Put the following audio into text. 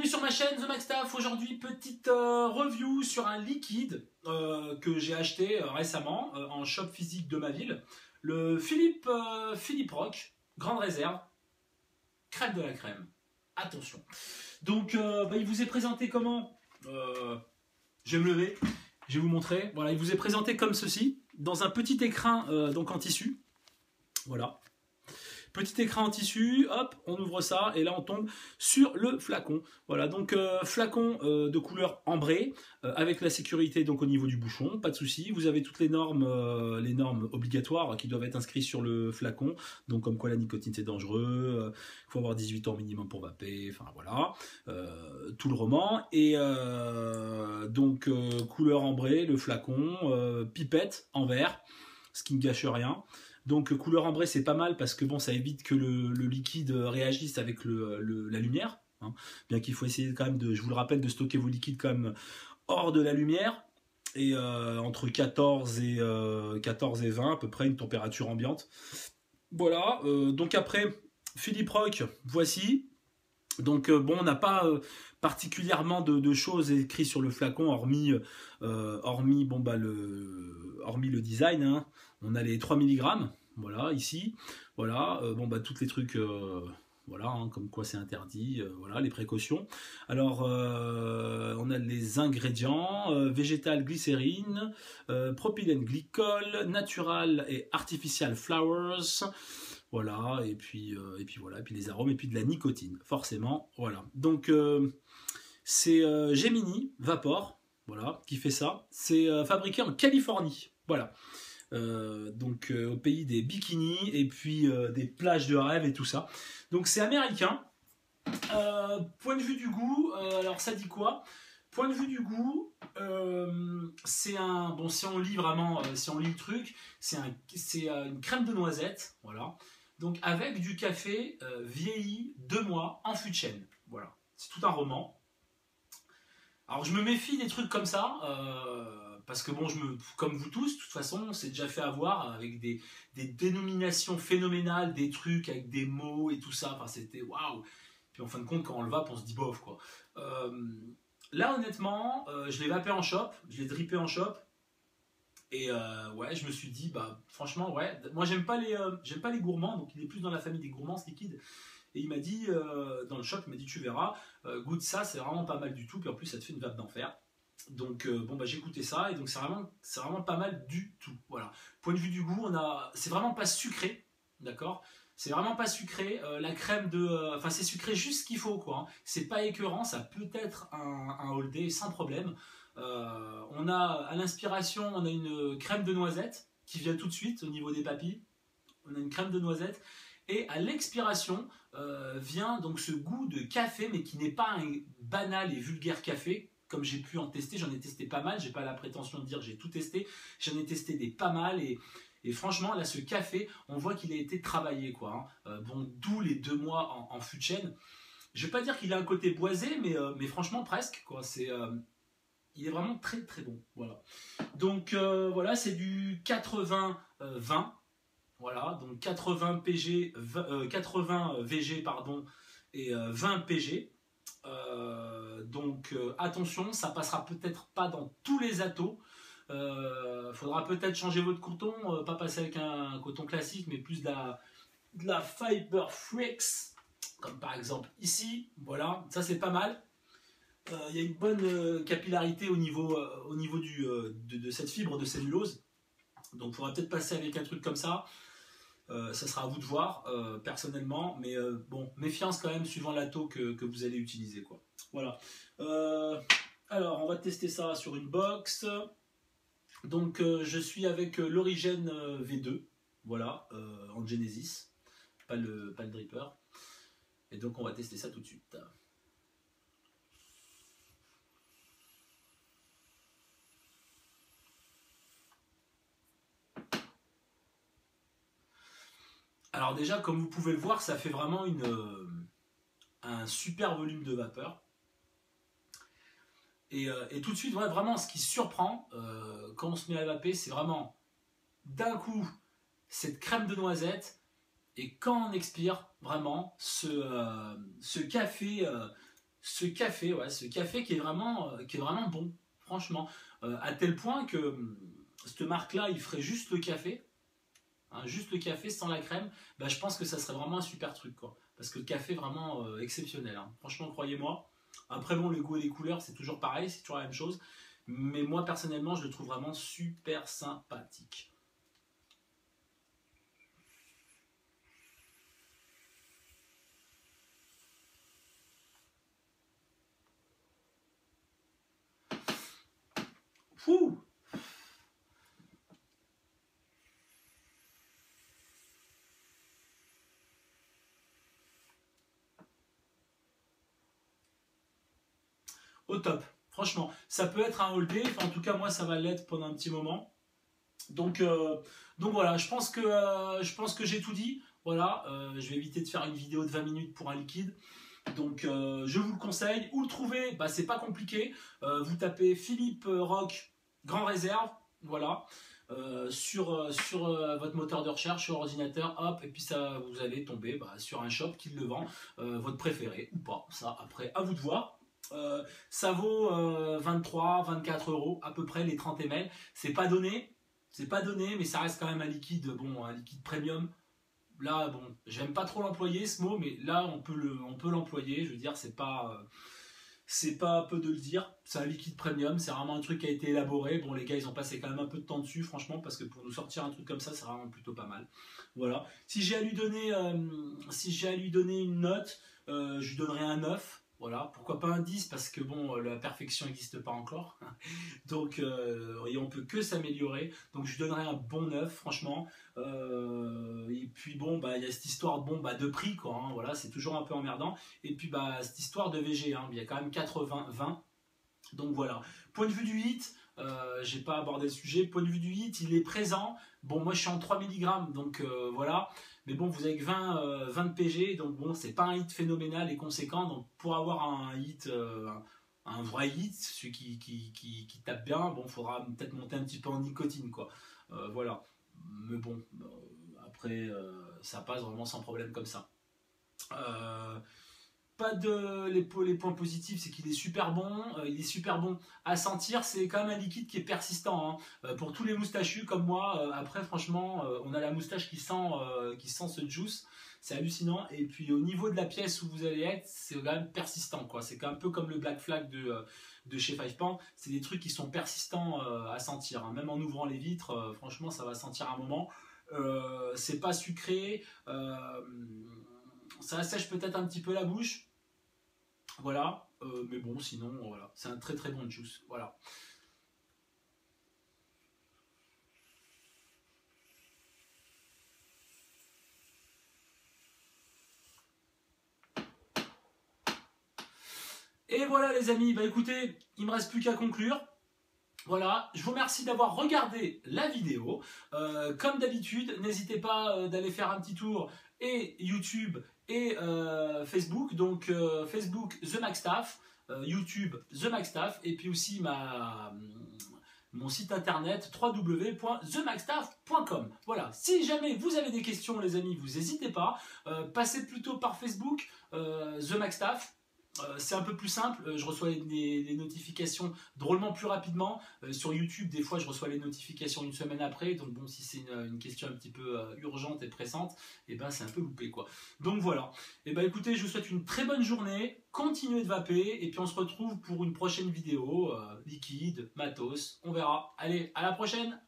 Bienvenue sur ma chaîne The Maxtaf. Aujourd'hui, petite review sur un liquide que j'ai acheté récemment en shop physique de ma ville. Le Philippe Rock, grande réserve, crème de la crème. Attention. Donc, il vous est présenté comment je vais me lever, je vais vous montrer. Voilà, il vous est présenté comme ceci, dans un petit écrin donc en tissu. Voilà. Petit écran en tissu, hop, on ouvre ça et là on tombe sur le flacon. Voilà, donc flacon de couleur ambrée avec la sécurité donc au niveau du bouchon, pas de souci. Vous avez toutes les normes obligatoires qui doivent être inscrites sur le flacon. Donc comme quoi la nicotine c'est dangereux, il faut avoir 18 ans minimum pour vaper, enfin voilà, tout le roman. Et donc couleur ambrée, le flacon, pipette en verre, ce qui ne gâche rien. Donc couleur ambrée c'est pas mal parce que bon, ça évite que le liquide réagisse avec la lumière, hein. Bien qu'il faut essayer quand même je vous le rappelle, de stocker vos liquides quand même hors de la lumière et entre 14 et 20 à peu près, une température ambiante. Voilà, donc après Philippe Rock, voici. Donc bon, on n'a pas particulièrement de choses écrites sur le flacon hormis le design, hein. On a les 3 mg, voilà, ici, voilà, tous les trucs, voilà, hein, comme quoi c'est interdit, voilà, les précautions. Alors, on a les ingrédients, végétal glycérine, propylène glycol, natural et artificial flowers, voilà, et puis voilà, et puis les arômes, et puis de la nicotine, forcément, voilà. Donc, c'est Gemini Vapor, voilà, qui fait ça. C'est fabriqué en Californie, voilà. Au pays des bikinis et puis des plages de rêve et tout ça. Donc c'est américain. Point de vue du goût, alors ça dit quoi? Point de vue du goût, c'est un... Bon, si on lit vraiment, si on lit le truc, c'est une crème de noisette, voilà. Donc avec du café vieilli 2 mois en fût de chêne, voilà. C'est tout un roman. Alors je me méfie des trucs comme ça, parce que bon, comme vous tous, de toute façon, on s'est déjà fait avoir avec des dénominations phénoménales, des trucs avec des mots et tout ça, enfin c'était waouh. Puis en fin de compte, quand on le vape, on se dit bof quoi. Là honnêtement, je l'ai vapé en shop, je l'ai drippé en shop, et ouais, je me suis dit, bah franchement, ouais, moi j'aime pas les gourmands, donc il est plus dans la famille des gourmands ce liquide. Et il m'a dit, dans le shop, il m'a dit tu verras, goûte ça, c'est vraiment pas mal du tout, puis en plus ça te fait une vape d'enfer. Donc j'ai goûté ça, et donc c'est vraiment pas mal du tout. Voilà. Point de vue du goût, c'est vraiment pas sucré, d'accord? C'est vraiment pas sucré. La crème enfin c'est sucré juste ce qu'il faut, quoi, hein. C'est pas écœurant, ça peut être un all day sans problème. On a à l'inspiration, on a une crème de noisette qui vient tout de suite au niveau des papilles. On a une crème de noisette. Et à l'expiration vient donc ce goût de café, mais qui n'est pas un banal et vulgaire café, comme j'ai pu en tester. J'en ai testé pas mal, j'ai pas la prétention de dire que j'ai tout testé, j'en ai testé des pas mal, et franchement là ce café, on voit qu'il a été travaillé, quoi, hein. D'où les 2 mois en fût de chêne. Je vais pas dire qu'il a un côté boisé, mais franchement presque, quoi. Il est vraiment très très bon, voilà. Donc voilà, c'est du 80-20. Voilà, donc 80 VG pardon, et 20 PG. Attention, ça passera peut-être pas dans tous les atos. Faudra peut-être changer votre coton, pas passer avec un coton classique, mais plus de la Fiber Freaks, comme par exemple ici. Voilà, ça c'est pas mal. Il y a une bonne capillarité au niveau de cette fibre de cellulose. Donc il faudra peut-être passer avec un truc comme ça. Ça sera à vous de voir, personnellement, mais bon, méfiance quand même suivant l'atto que vous allez utiliser, quoi. Voilà. Alors, on va tester ça sur une box. Donc, je suis avec l'Origine V2, voilà, en Genesis, pas le dripper. Et donc, on va tester ça tout de suite. Alors déjà, comme vous pouvez le voir, ça fait vraiment un super volume de vapeur. Et tout de suite, ouais, vraiment, ce qui surprend quand on se met à vaper, c'est vraiment d'un coup cette crème de noisette, et quand on expire, vraiment ce café ouais, ce café qui est vraiment bon, franchement. À tel point que cette marque-là, il ferait juste le café, hein, juste le café sans la crème. Bah, je pense que ça serait vraiment un super truc, quoi. Parce que le café, vraiment exceptionnel, hein. Franchement, croyez-moi. Après, bon, le goût et les couleurs, c'est toujours pareil, c'est toujours la même chose. Mais moi, personnellement, je le trouve vraiment super sympathique. Fou. Au top. Franchement, ça peut être un all day. Enfin, en tout cas, moi, ça va l'être pendant un petit moment. Donc, euh, donc voilà, je pense que j'ai tout dit. Voilà, je vais éviter de faire une vidéo de 20 minutes pour un liquide. Donc, je vous le conseille. Où le trouver? Bah, c'est pas compliqué. Vous tapez Philippe Rock Grand Réserve. Voilà. Sur votre moteur de recherche, sur ordinateur, hop, et puis ça, vous allez tomber sur un shop qui le vend, votre préféré ou pas. Ça, après, à vous de voir. Ça vaut 23, 24 euros à peu près les 30 ml. C'est pas donné, mais ça reste quand même un liquide, bon, un liquide premium. Là, bon, j'aime pas trop l'employer ce mot, mais là, on peut l'employer. Je veux dire, c'est pas peu de le dire. C'est un liquide premium, c'est vraiment un truc qui a été élaboré. Bon, les gars, ils ont passé quand même un peu de temps dessus, franchement, parce que pour nous sortir un truc comme ça, c'est vraiment plutôt pas mal. Voilà. Si j'ai à lui donner une note, je lui donnerais un 9. Voilà, pourquoi pas un 10 parce que bon, la perfection n'existe pas encore. Donc, et on peut que s'améliorer. Donc, je lui donnerais un bon 9, franchement. Et puis, bon, bah, il y a cette histoire bon, bah, de prix, quoi, hein, voilà, c'est toujours un peu emmerdant. Et puis, bah, cette histoire de VG, hein, il y a quand même 80-20. Donc, voilà. Point de vue du hit, j'ai pas abordé le sujet. Point de vue du hit, il est présent. Bon, moi, je suis en 3 mg, donc voilà. Mais bon, vous avez que 20 de PG, donc bon, c'est pas un hit phénoménal et conséquent. Donc, pour avoir un hit, un vrai hit, celui qui tape bien, bon, faudra peut-être monter un petit peu en nicotine, quoi. Voilà. Mais bon, après, ça passe vraiment sans problème comme ça. Euh, Pas de les points positifs, c'est qu'il est super bon, il est super bon à sentir, c'est quand même un liquide qui est persistant, hein. Pour tous les moustachus comme moi, après franchement, on a la moustache qui sent ce juice, c'est hallucinant. Et puis au niveau de la pièce où vous allez être, c'est quand même persistant, quoi. C'est un peu comme le Black Flag de chez Five Pound, c'est des trucs qui sont persistants à sentir, hein. Même en ouvrant les vitres, franchement ça va sentir un moment. C'est pas sucré, ça assèche peut-être un petit peu la bouche, voilà, mais bon, sinon, voilà, c'est un très très bon juice, voilà. Et voilà les amis, bah écoutez, il me reste plus qu'à conclure. Voilà, je vous remercie d'avoir regardé la vidéo. Comme d'habitude, n'hésitez pas d'aller faire un petit tour et YouTube et Facebook. Donc Facebook The Maxstaff, YouTube The Maxstaff, et puis aussi mon site internet www.themaxstaff.com. Voilà, si jamais vous avez des questions les amis, vous n'hésitez pas. Passez plutôt par Facebook, The Maxstaff. C'est un peu plus simple, je reçois les notifications drôlement plus rapidement. Sur YouTube, des fois, je reçois les notifications une semaine après. Donc bon, si c'est une question un petit peu urgente et pressante, et ben c'est un peu loupé, quoi. Donc voilà. Et ben écoutez, je vous souhaite une très bonne journée. Continuez de vaper et puis on se retrouve pour une prochaine vidéo. Liquide, matos, on verra. Allez, à la prochaine!